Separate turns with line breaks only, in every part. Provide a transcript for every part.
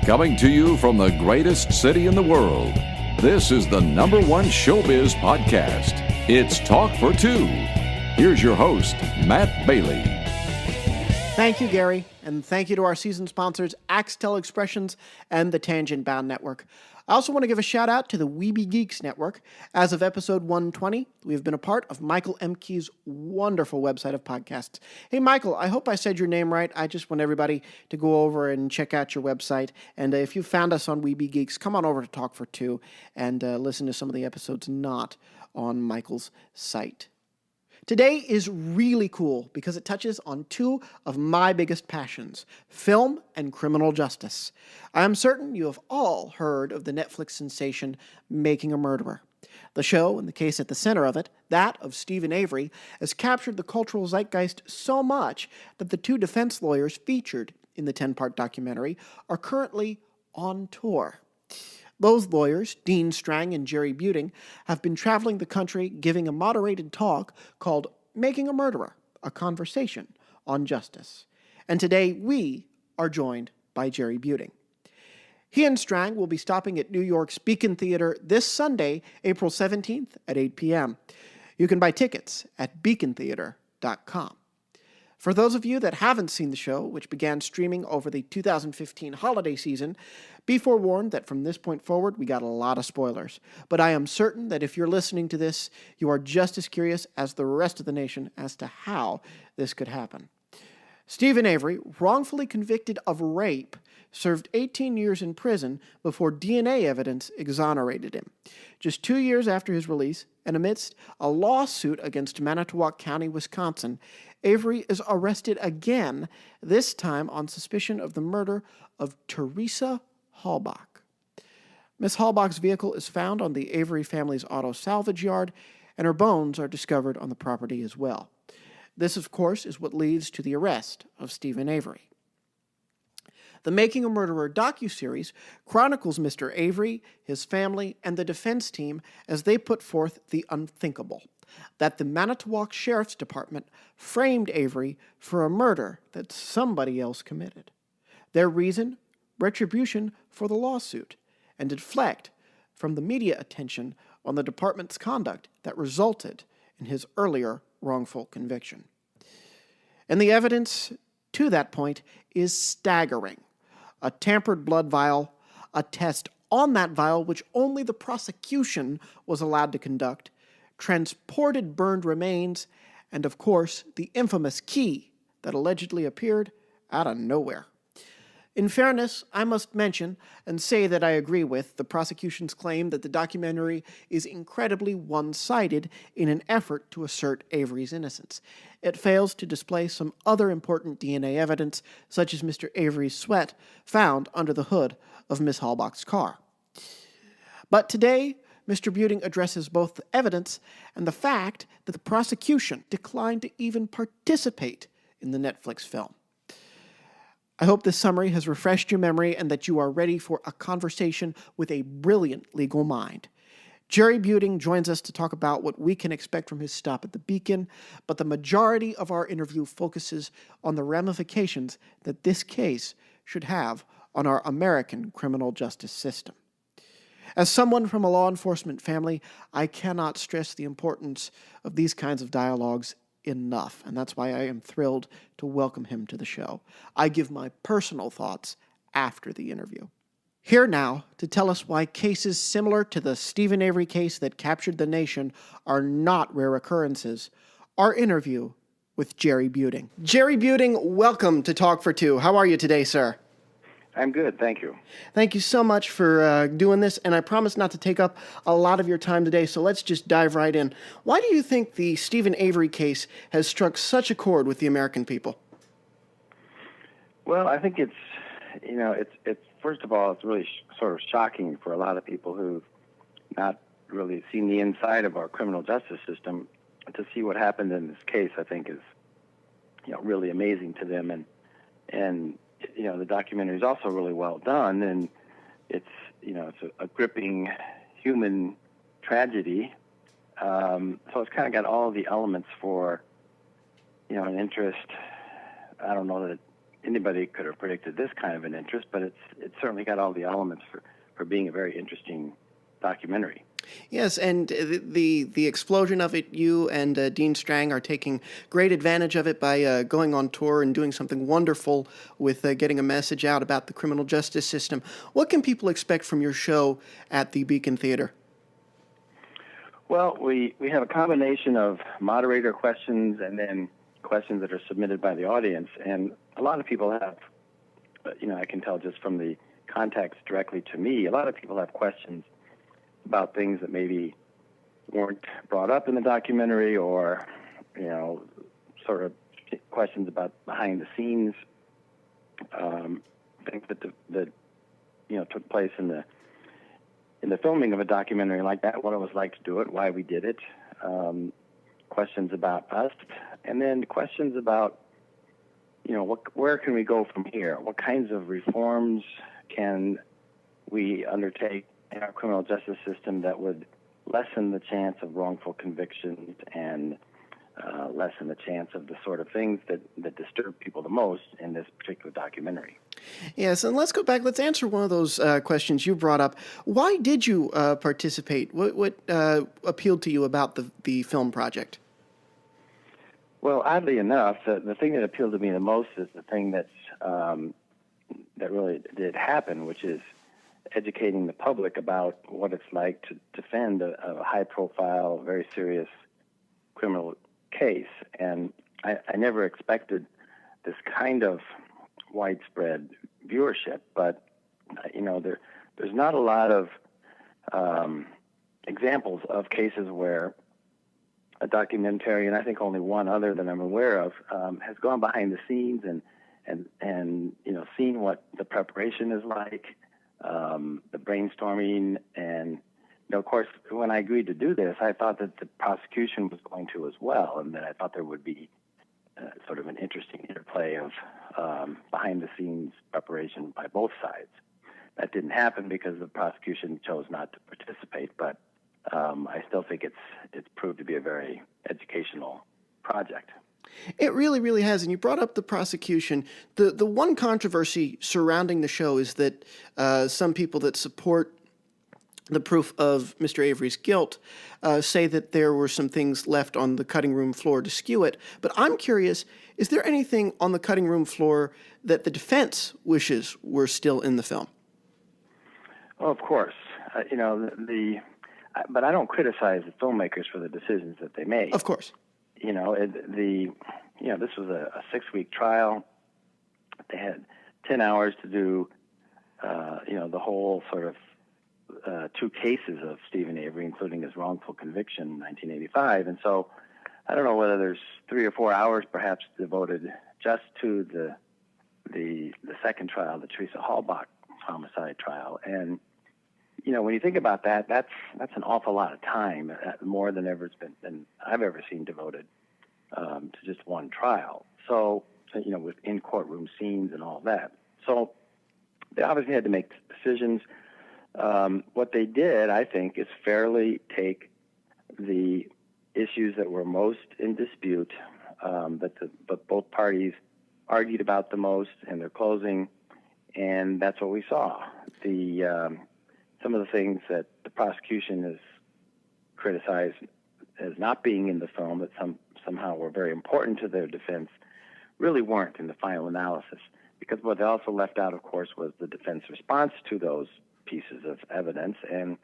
Coming to you from the greatest city in the world, this is the #1 showbiz podcast. It's Talk for Two. Here's your host, Matt Bailey.
Thank you, Gary, and thank you to our season sponsors, Axtel Expressions and the Tangent Bound Network. I also want to give a shout out to the Weeby Geeks Network. As of episode 120, we've been a part of Michael Emke's wonderful website of podcasts. Hey, Michael, I hope I said your name right. I just want everybody to go over and check out your website. And if you found us on Weeby Geeks, come on over to Talk for Two and listen to some of the episodes not on Michael's site. Today is really cool because it touches on two of my biggest passions, film and criminal justice. I am certain you have all heard of the Netflix sensation Making a Murderer. The show, and the case at the center of it, that of Steven Avery, has captured the cultural zeitgeist so much that the two defense lawyers featured in the 10-part documentary are currently on tour. Those lawyers, Dean Strang and Jerry Buting, have been traveling the country giving a moderated talk called Making a Murderer, a Conversation on Justice. And today we are joined by Jerry Buting. He and Strang will be stopping at New York's Beacon Theater this Sunday, April 17th at 8 p.m. You can buy tickets at beacontheater.com. For those of you that haven't seen the show, which began streaming over the 2015 holiday season, be forewarned that from this point forward, we got a lot of spoilers. But I am certain that if you're listening to this, you are just as curious as the rest of the nation as to how this could happen. Steven Avery, wrongfully convicted of rape, served 18 years in prison before DNA evidence exonerated him. Just 2 years after his release, and amidst a lawsuit against Manitowoc County, Wisconsin, Avery is arrested again, this time on suspicion of the murder of Teresa Halbach. Miss Halbach's vehicle is found on the Avery family's auto salvage yard, and her bones are discovered on the property as well. This, of course, is what leads to the arrest of Steven Avery. The Making a Murderer docuseries chronicles Mr. Avery, his family, and the defense team as they put forth the unthinkable, that the Manitowoc Sheriff's Department framed Avery for a murder that somebody else committed. Their reason? Retribution for the lawsuit, and deflect from the media attention on the department's conduct that resulted in his earlier wrongful conviction. And the evidence to that point is staggering. A tampered blood vial, a test on that vial which only the prosecution was allowed to conduct, transported burned remains, and of course, the infamous key that allegedly appeared out of nowhere. In fairness, I must mention and say that I agree with the prosecution's claim that the documentary is incredibly one-sided in an effort to assert Avery's innocence. It fails to display some other important DNA evidence, such as Mr. Avery's sweat found under the hood of Miss Halbach's car. But today, Mr. Buting addresses both the evidence and the fact that the prosecution declined to even participate in the Netflix film. I hope this summary has refreshed your memory and that you are ready for a conversation with a brilliant legal mind. Jerry Buting joins us to talk about what we can expect from his stop at the Beacon, but the majority of our interview focuses on the ramifications that this case should have on our American criminal justice system. As someone from a law enforcement family, I cannot stress the importance of these kinds of dialogues enough, and that's why I am thrilled to welcome him to the show. I give my personal thoughts after the interview. Here now to tell us why cases similar to the Steven Avery case that captured the nation are not rare occurrences, our interview with Jerry Buting. Jerry Buting, welcome to Talk for Two. How are you today, sir?
I'm good, thank you.
Thank you so much for doing this, and I promise not to take up a lot of your time today, so let's just dive right in. Why do you think the Steven Avery case has struck such a chord with the American people?
Well, I think it's first of all, it's really sort of shocking for a lot of people who've not really seen the inside of our criminal justice system. To see what happened in this case, I think is, really amazing to them, and the documentary is also really well done, and it's a gripping human tragedy. So it's kind of got all the elements for an interest. I don't know that anybody could have predicted this kind of an interest, but it's certainly got all the elements for being a very interesting documentary.
Yes, and the explosion of it, you and Dean Strang are taking great advantage of it by going on tour and doing something wonderful with getting a message out about the criminal justice system. What can people expect from your show at the Beacon Theater?
Well, we have a combination of moderator questions and then questions that are submitted by the audience. And a lot of people have, I can tell just from the contacts directly to me, a lot of people have questions about things that maybe weren't brought up in the documentary, or, sort of questions about behind the scenes, things that took place in the filming of a documentary like that, what it was like to do it, why we did it, questions about us, and then questions about, where can we go from here? What kinds of reforms can we undertake in our criminal justice system that would lessen the chance of wrongful convictions and lessen the chance of the sort of things that disturb people the most in this particular documentary.
Yes, and let's go back. Let's answer one of those questions you brought up. Why did you participate? What appealed to you about the film project?
Well, oddly enough, the thing that appealed to me the most is the thing that really did happen, which is educating the public about what it's like to defend a high-profile, very serious criminal case. And I never expected this kind of widespread viewership, but there's not a lot of examples of cases where a documentarian, I think only one other that I'm aware of, has gone behind the scenes and seen what the preparation is like, the brainstorming, and of course, when I agreed to do this, I thought that the prosecution was going to as well, and that I thought there would be sort of an interesting interplay of behind-the-scenes preparation by both sides. That didn't happen because the prosecution chose not to participate, but I still think it's proved to be a very educational project.
It really, really has. And you brought up the prosecution. The one controversy surrounding the show is that some people that support the proof of Mr. Avery's guilt say that there were some things left on the cutting room floor to skew it. But I'm curious, is there anything on the cutting room floor that the defense wishes were still in the film?
Well, of course. But I don't criticize the filmmakers for the decisions that they made.
Of course.
This was a 6-week trial. They had 10 hours to do, the whole sort of 2 cases of Steven Avery, including his wrongful conviction in 1985. And so I don't know whether there's 3 or 4 hours perhaps devoted just to the second trial, the Teresa Halbach homicide trial. And, when you think about that, that's an awful lot of time, more than I've ever seen devoted to just one trial. So, with in-courtroom scenes and all that. So they obviously had to make decisions. What they did, I think, is fairly take the issues that were most in dispute, but both parties argued about the most in their closing, and that's what we saw. Some of the things that the prosecution has criticized as not being in the film, that somehow were very important to their defense, really weren't in the final analysis. Because what they also left out, of course, was the defense response to those pieces of evidence, and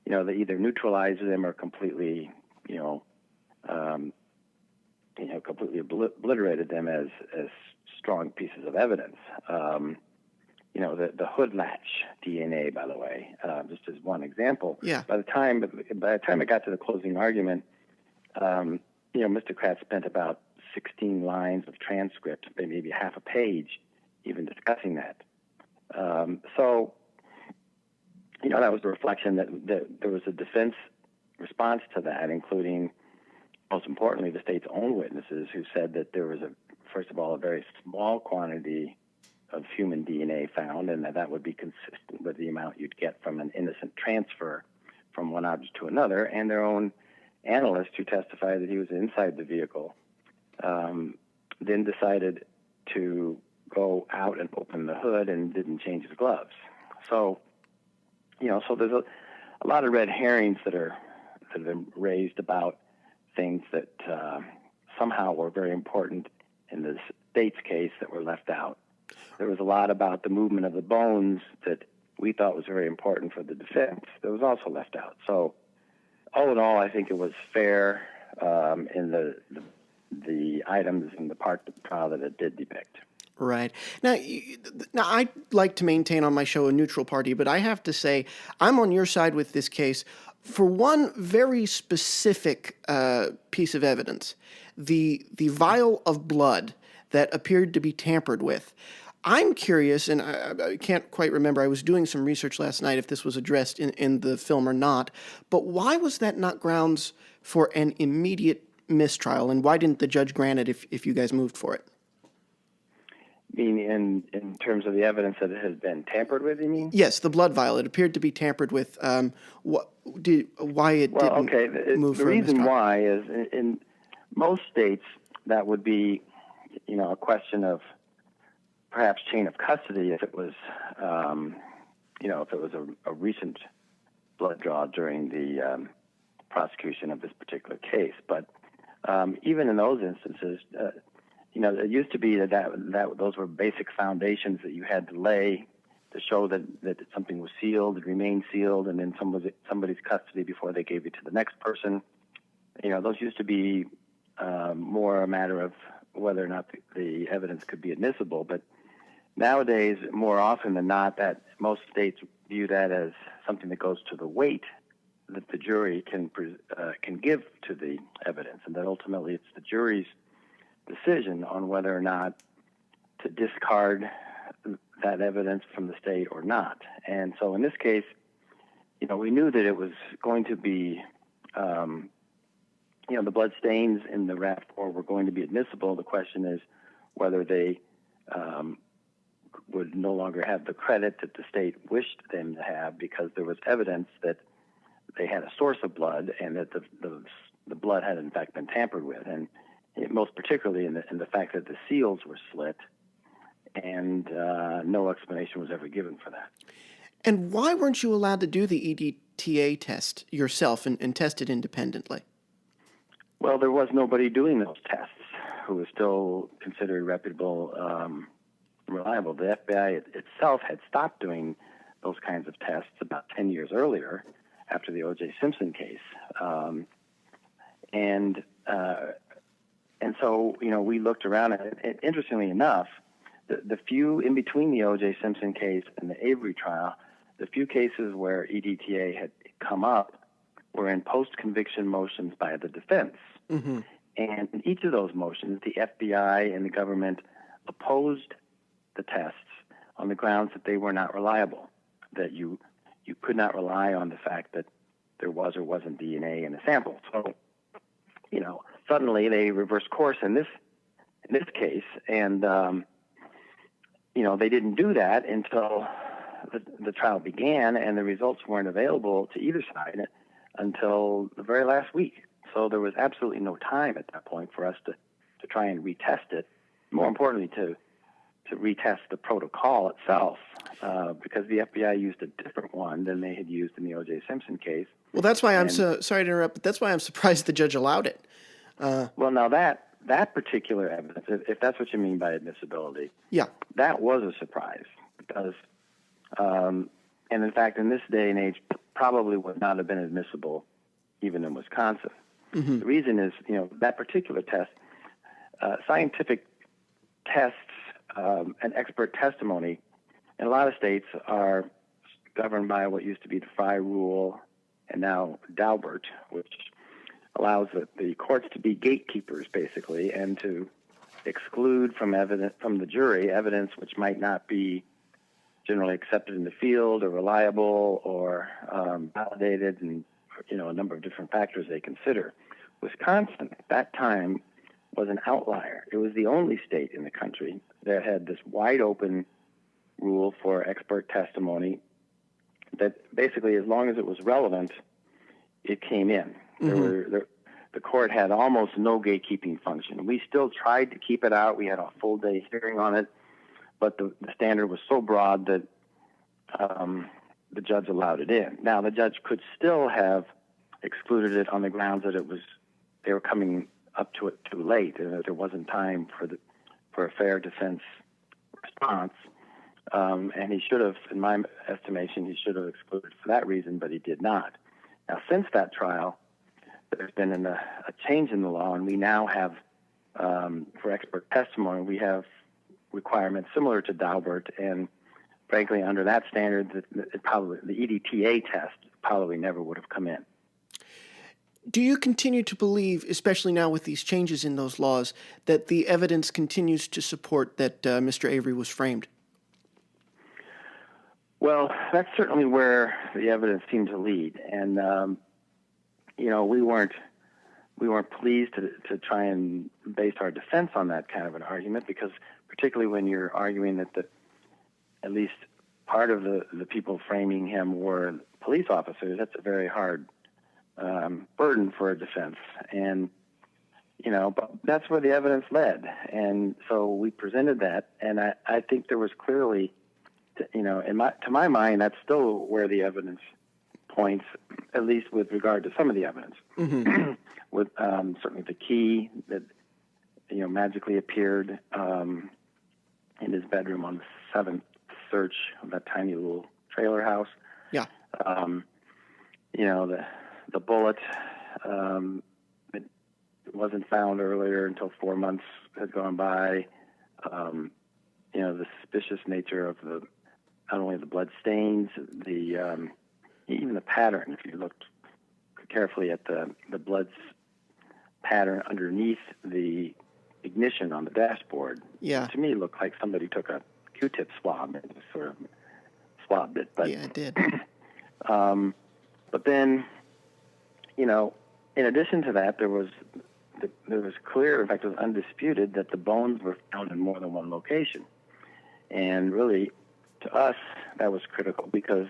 they either neutralized them or completely, completely obliterated them as strong pieces of evidence. The hood latch DNA, by the way, just as one example.
Yeah.
By the time it got to the closing argument, Mr. Kratz spent about 16 lines of transcript, maybe half a page, even discussing that. So that was a reflection that there was a defense response to that, including, most importantly, the state's own witnesses, who said that there was first of all, a very small quantity of human DNA found, and that would be consistent with the amount you'd get from an innocent transfer from one object to another, and their own analyst, who testified that he was inside the vehicle, then decided to go out and open the hood and didn't change his gloves. So, so there's a lot of red herrings that have been raised about things that somehow were very important in the state's case that were left out. There was a lot about the movement of the bones that we thought was very important for the defense that was also left out. So, all in all, I think it was fair in the items in the part of the trial that it did depict.
Right. Now, I like to maintain on my show a neutral party, but I have to say I'm on your side with this case for one very specific piece of evidence, the vial of blood that appeared to be tampered with. I'm curious, and I can't quite remember, I was doing some research last night if this was addressed in the film or not, but why was that not grounds for an immediate mistrial, and why didn't the judge grant it if you guys moved for it?
You mean in terms of the evidence that it has been tampered with, you mean?
Yes, the blood vial. It appered to be tampered with. Why it didn't move for a mistrial?
The reason why is in most states that would be, a question of perhaps chain of custody if it was, if it was a recent blood draw during the prosecution of this particular case. But even in those instances, it used to be that those were basic foundations that you had to lay to show that something was sealed, it remained sealed, and in somebody's custody before they gave it to the next person. Those used to be more a matter of whether or not the evidence could be admissible. But nowadays, more often than not, that most states view that as something that goes to the weight that the jury can give to the evidence, and that ultimately it's the jury's decision on whether or not to discard that evidence from the state or not. And so in this case, we knew that it was going to be, the blood stains in the RAV4 were going to be admissible. The question is whether they would no longer have the credit that the state wished them to have, because there was evidence that they had a source of blood and that the blood had in fact been tampered with, and most particularly in the fact that the seals were slit, and no explanation was ever given for that.
And why weren't you allowed to do the EDTA test yourself and test it independently?
Well, there was nobody doing those tests who was still considered reputable, reliable. The FBI itself had stopped doing those kinds of tests about 10 years earlier after the O.J. Simpson case. And so, we looked around, and interestingly enough, the few in between the O.J. Simpson case and the Avery trial, the few cases where EDTA had come up were in post-conviction motions by the defense. Mm-hmm. And in each of those motions, the FBI and the government opposed the tests on the grounds that they were not reliable, that you could not rely on the fact that there was or wasn't DNA in the sample. So, suddenly they reversed course in this case, and they didn't do that until the trial began, and the results weren't available to either side until the very last week. So there was absolutely no time at that point for us to try and retest it. More importantly, to retest the protocol itself, because the FBI used a different one than they had used in the O.J. Simpson case.
Well, that's why I'm sorry to interrupt, but that's why I'm surprised the judge allowed it.
Well, now that particular evidence, if that's what you mean by admissibility,
yeah, that
was a surprise because, and in fact, in this day and age, probably would not have been admissible even in Wisconsin. Mm-hmm. The reason is, that particular test, scientific tests and expert testimony in a lot of states are governed by what used to be the Fry Rule and now Daubert, which allows the courts to be gatekeepers, basically, and to exclude from the jury evidence which might not be generally accepted in the field or reliable or validated, and a number of different factors they consider. Wisconsin at that time was an outlier. It was the only state in the country that had this wide open rule for expert testimony that basically, as long as it was relevant, it came in. Mm-hmm. The court had almost no gatekeeping function. We still tried to keep it out. We had a full day hearing on it, but the standard was so broad that the judge allowed it in. Now, the judge could still have excluded it on the grounds that they were coming up to it too late, and that there wasn't time for a fair defense response. And he should have, in my estimation, excluded for that reason, but he did not. Now, since that trial, there's been a change in the law, and we now have, for expert testimony, we have requirements similar to Daubert, and frankly, under that standard, the EDTA test probably never would have come in.
Do you continue to believe, especially now with these changes in those laws, that the evidence continues to support that Mr. Avery was framed?
Well, that's certainly where the evidence seemed to lead, and we weren't pleased to try and base our defense on that kind of an argument, because particularly when you're arguing that at least part of the people framing him were police officers, that's a very hard burden for a defense, and but that's where the evidence led, and so we presented that, and I think there was clearly, to my mind, that's still where the evidence points, at least with regard to some of the evidence.
Mm-hmm.
With certainly the key that magically appeared in his bedroom on the seventh search of that tiny little trailer house.
Yeah.
The bullet it wasn't found earlier until 4 months had gone by. The suspicious nature of not only the blood stains, even the pattern. If you looked carefully at the blood's pattern underneath the ignition on the dashboard, to me it looked like somebody took a Q-tip swab and just sort of swabbed it. But,
yeah, it did.
But then, in addition to that, there was clear, in fact, it was undisputed that the bones were found in more than one location. And really, to us, that was critical, because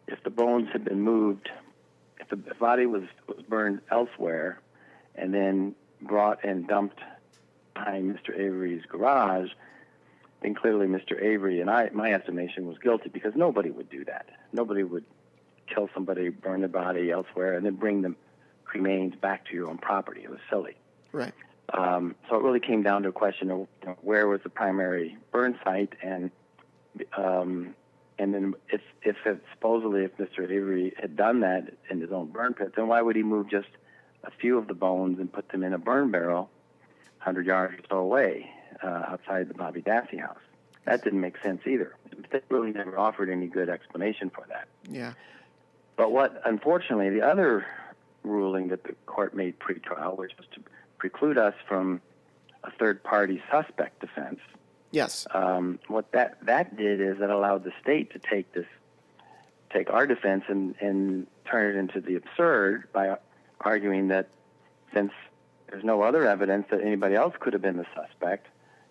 if the bones had been moved, if the body was burned elsewhere and then brought and dumped behind Mr. Avery's garage, then clearly Mr. Avery, and my estimation, was guilty, because nobody would do that. Nobody would kill somebody, burn the body elsewhere, and then bring the remains back to your own property. It was silly.
Right.
So it really came down to a question of where was the primary burn site, and then if supposedly if Mr. Avery had done that in his own burn pit, then why would he move just a few of the bones and put them in a burn barrel 100 yards or so away outside the Bobby Dassey house? That didn't make sense either. They really never offered any good explanation for that.
Yeah.
But unfortunately, the other ruling that the court made pre-trial, which was to preclude us from a third-party suspect defense.
Yes.
What that did is it allowed the state to take our defense and turn it into the absurd by arguing that since there's no other evidence that anybody else could have been the suspect,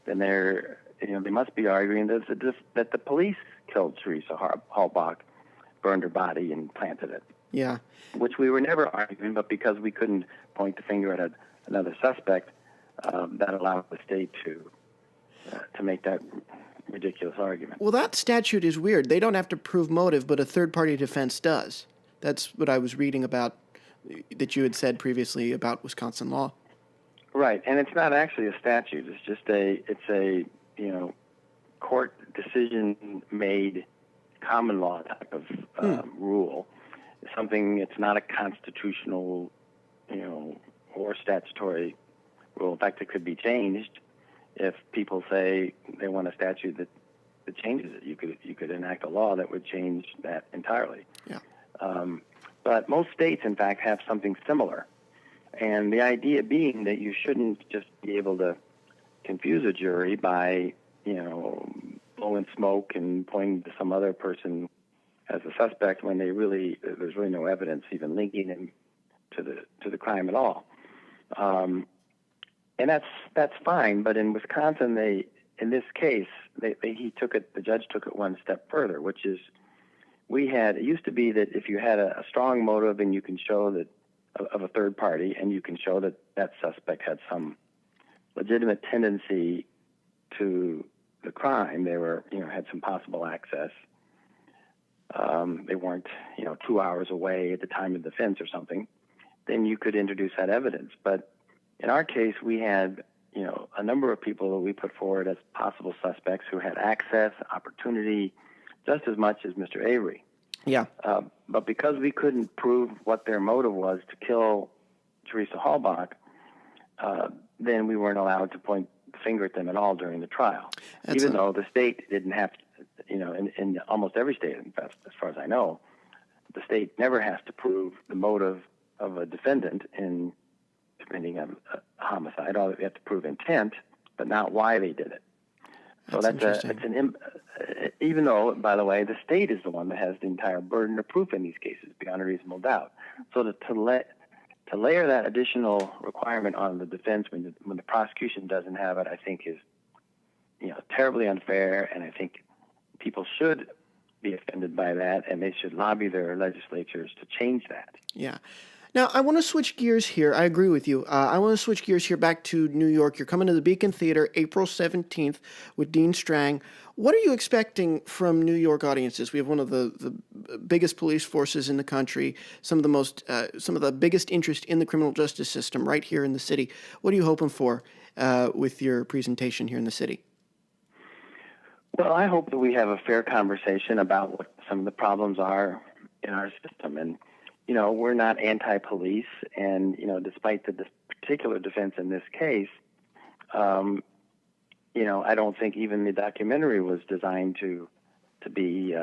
then they must be arguing that the police killed Teresa Halbach, burned her body, and planted it.
Yeah.
Which we were never arguing, but because we couldn't point the finger at another suspect, that allowed the state to make that ridiculous argument.
Well, that statute is weird. They don't have to prove motive, but a third-party defense does. That's what I was reading about, that you had said previously about Wisconsin law.
Right, and it's not actually a statute. It's just a court decision made common law type of rule. It's not a constitutional, or statutory rule. In fact, it could be changed if people say they want a statute that changes it. You could enact a law that would change that entirely.
Yeah.
But most states, in fact, have something similar. And the idea being that you shouldn't just be able to confuse a jury by, blowing smoke and pointing to some other person as a suspect when there's really no evidence even linking him to the crime at all. And that's fine. But in Wisconsin, in this case, the judge took it one step further, which is it used to be that if you had a strong motive and you can show that of a third party, and you can show that suspect had some legitimate tendency to the crime. They were, had some possible access. They weren't, 2 hours away at the time of the offense or something. Then you could introduce that evidence. But in our case, we had, a number of people that we put forward as possible suspects who had access, opportunity, just as much as Mr. Avery.
Yeah.
But because we couldn't prove what their motive was to kill Teresa Halbach, then we weren't allowed to point the finger at them at all during the trial. Even though the state didn't have to, in almost every state, in fact, as far as I know, the state never has to prove the motive of a defendant in committing a homicide. All they have to prove intent, but not why they did it. So even though, by the way, the state is the one that has the entire burden of proof in these cases beyond a reasonable doubt. So to layer that additional requirement on the defense when the prosecution doesn't have it, I think is, terribly unfair, and I think people should be offended by that, and they should lobby their legislatures to change that.
Yeah. Now, I want to switch gears here. I agree with you. I want to switch gears here back to New York. You're coming to the Beacon Theater April 17th with Dean Strang. What are you expecting from New York audiences? We have one of the biggest police forces in the country, some of the biggest interest in the criminal justice system right here in the city. What are you hoping for with your presentation here in the city?
Well, I hope that we have a fair conversation about what some of the problems are in our system. And we're not anti-police, and, despite the particular defense in this case, I don't think even the documentary was designed to be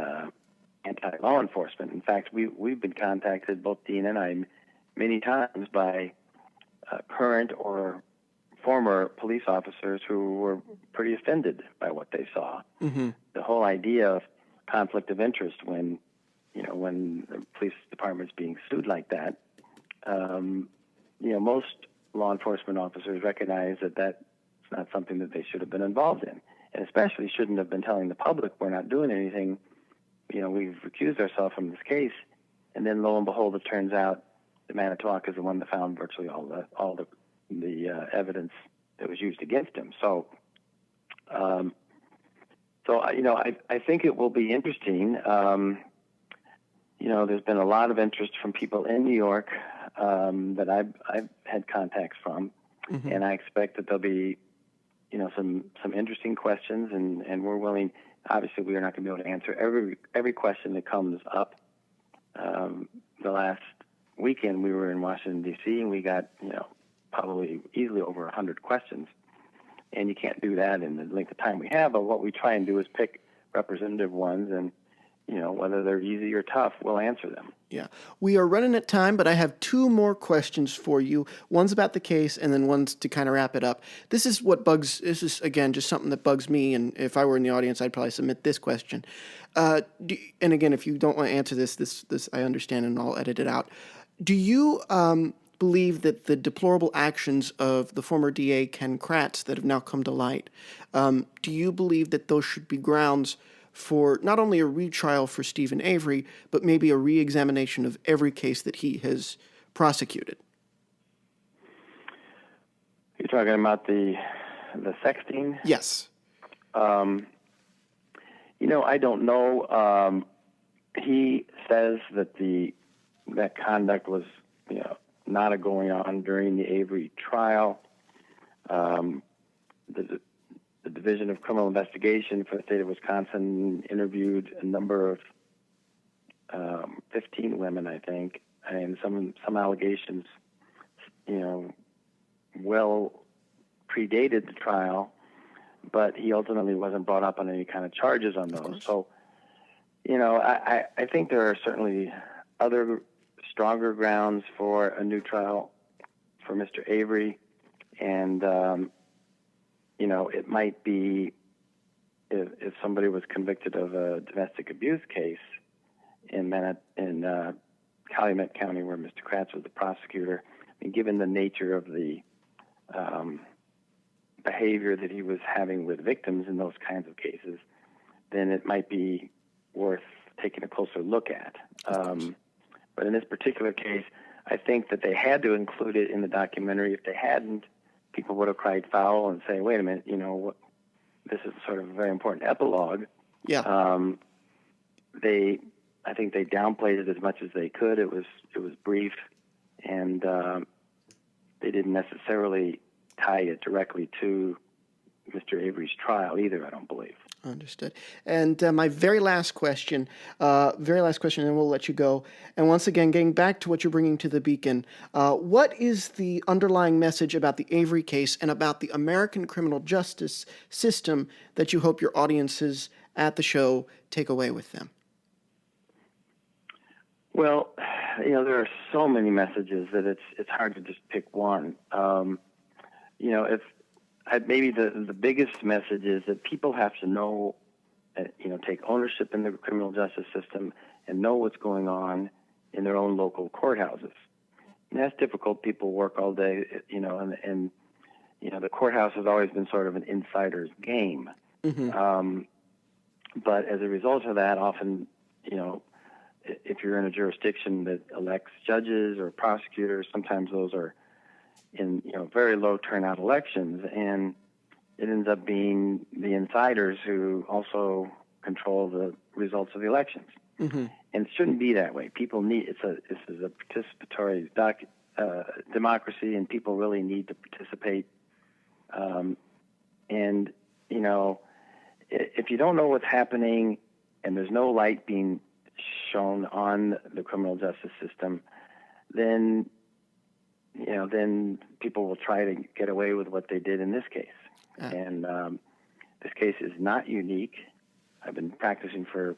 anti-law enforcement. In fact, we've been contacted, both Dean and I, many times by current or former police officers who were pretty offended by what they saw. Mm-hmm. The whole idea of conflict of interest when the police department's being sued like that, most law enforcement officers recognize that that's not something that they should have been involved in, and especially shouldn't have been telling the public we're not doing anything. We've recused ourselves from this case, and then lo and behold, it turns out that Manitowoc is the one that found virtually all the evidence that was used against him. So I think it will be interesting. There's been a lot of interest from people in New York that I've had contacts from, mm-hmm. and I expect that there'll be, some interesting questions, and we're willing. Obviously, we are not going to be able to answer every question that comes up. The last weekend, we were in Washington D.C. and we got, probably easily over 100 questions, and you can't do that in the length of time we have. But what we try and do is pick representative ones, and whether they're easy or tough, we'll answer them.
Yeah. We are running at time, but I have two more questions for you. One's about the case, and then one's to kind of wrap it up. This is, again, just something that bugs me, and if I were in the audience, I'd probably submit this question. And again, if you don't want to answer this I understand, and I'll edit it out. Do you believe that the deplorable actions of the former DA, Ken Kratz, that have now come to light, do you believe that those should be grounds for not only a retrial for Steven Avery, but maybe a re-examination of every case that he has prosecuted?
You're talking about the sexting?
Yes.
I don't know. He says that that conduct was, not going on during the Avery trial. The Division of Criminal Investigation for the state of Wisconsin interviewed a number of 15 women, I think, and some allegations, well predated the trial, but he ultimately wasn't brought up on any kind of charges on those. So, I think there are certainly other stronger grounds for a new trial for Mr. Avery, and it might be if somebody was convicted of a domestic abuse case in Calumet County, where Mr. Kratz was the prosecutor, and given the nature of the behavior that he was having with victims in those kinds of cases, then it might be worth taking a closer look at. But in this particular case, I think that they had to include it in the documentary. If they hadn't, people would have cried foul and say, wait a minute, this is sort of a very important epilogue.
Yeah.
I think they downplayed it as much as they could. It was brief, and they didn't necessarily tie it directly to Mr. Avery's trial either, I don't believe.
Understood. And my very last question, and then we'll let you go. And once again, getting back to what you're bringing to the Beacon, what is the underlying message about the Avery case and about the American criminal justice system that you hope your audiences at the show take away with them?
Well, there are so many messages that it's hard to just pick one. Maybe the biggest message is that people have to know, take ownership in the criminal justice system and know what's going on in their own local courthouses. And that's difficult. People work all day, and the courthouse has always been sort of an insider's game. Mm-hmm. But as a result of that, often, if you're in a jurisdiction that elects judges or prosecutors, sometimes those are in very low turnout elections, and it ends up being the insiders who also control the results of the elections. Mm-hmm. And it shouldn't be that way. People need this is a participatory democracy, and people really need to participate. If you don't know what's happening, and there's no light being shown on the criminal justice system, then people will try to get away with what they did in this case. And this case is not unique. I've been practicing for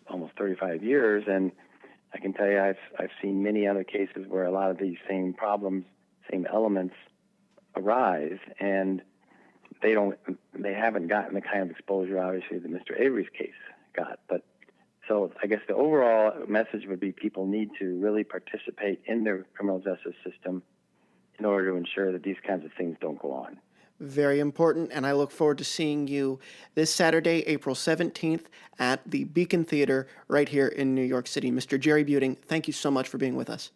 almost 35 years, and I can tell you I've seen many other cases where a lot of these same problems, same elements arise, and they haven't gotten the kind of exposure, obviously, that Mr. Avery's case got. But so I guess the overall message would be people need to really participate in their criminal justice system in order to ensure that these kinds of things don't go on.
Very important, and I look forward to seeing you this Saturday, April 17th, at the Beacon Theater right here in New York City. Mr. Jerry Buting, thank you so much for being with us.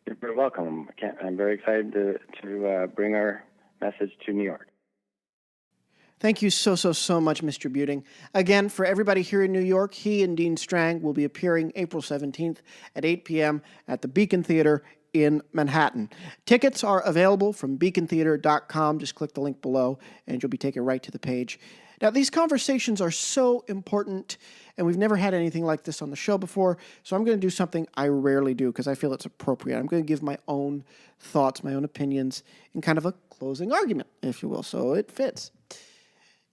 You're very welcome. I'm very excited to bring our message to New York.
Thank you so much, Mr. Buting. Again, for everybody here in New York, he and Dean Strang will be appearing April 17th at 8 p.m. at the Beacon Theater in Manhattan. Tickets are available from beacontheater.com. Just click the link below and you'll be taken right to the page. Now, these conversations are so important, and we've never had anything like this on the show before, so I'm going to do something I rarely do because I feel it's appropriate. I'm going to give my own thoughts, my own opinions, in kind of a closing argument, if you will, so it fits.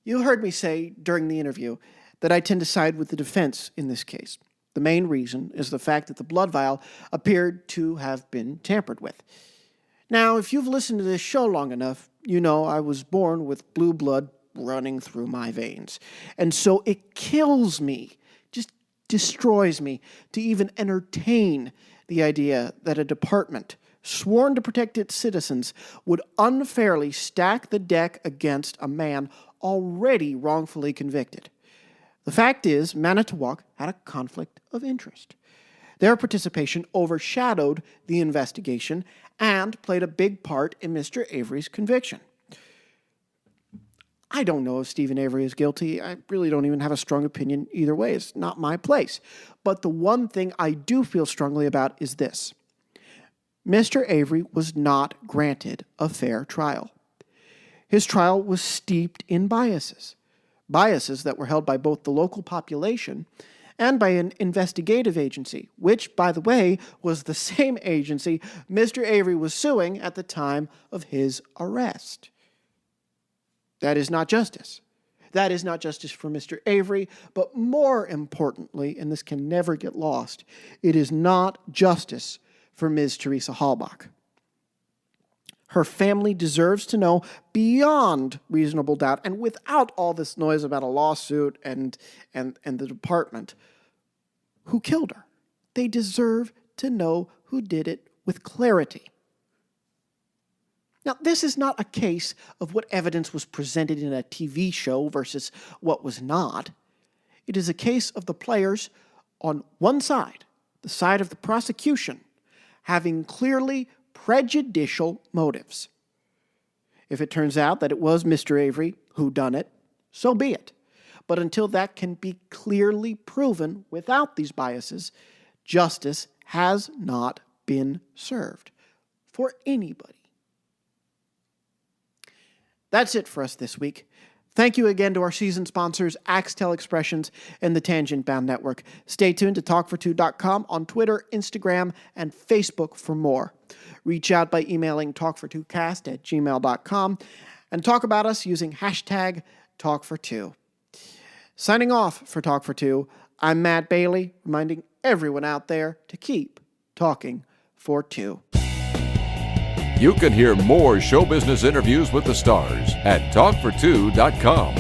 You heard me say during the interview that I tend to side with the defense in this case. The main reason is the fact that the blood vial appeared to have been tampered with. Now, if you've listened to this show long enough, you know I was born with blue blood running through my veins. And so it kills me, just destroys me, to even entertain the idea that a department sworn to protect its citizens would unfairly stack the deck against a man already wrongfully convicted. The fact is, Manitowoc had a conflict of interest. Their participation overshadowed the investigation and played a big part in Mr. Avery's conviction. I don't know if Steven Avery is guilty. I really don't even have a strong opinion either way. It's not my place. But the one thing I do feel strongly about is this. Mr. Avery was not granted a fair trial. His trial was steeped in biases that were held by both the local population and by an investigative agency, which, by the way, was the same agency Mr. Avery was suing at the time of his arrest. That is not justice. That is not justice for Mr. Avery, but more importantly, and this can never get lost, it is not justice for Ms. Teresa Halbach. Her family deserves to know beyond reasonable doubt, and without all this noise about a lawsuit and the department, who killed her. They deserve to know who did it with clarity. Now, this is not a case of what evidence was presented in a TV show versus what was not. It is a case of the players on one side, the side of the prosecution, having clearly prejudicial motives. If it turns out that it was Mr. Avery who done it, so be it. But until that can be clearly proven without these biases, justice has not been served for anybody. That's it for us this week. Thank you again to our season sponsors, Axtel Expressions and the Tangent Bound Network. Stay tuned to talkfor2.com on Twitter, Instagram, and Facebook for more. Reach out by emailing talkfor2cast@gmail.com and talk about us using hashtag talkfor2. Signing off for Talk for Two, I'm Matt Bailey, reminding everyone out there to keep talking for two.
You can hear more show business interviews with the stars at talkfor2.com.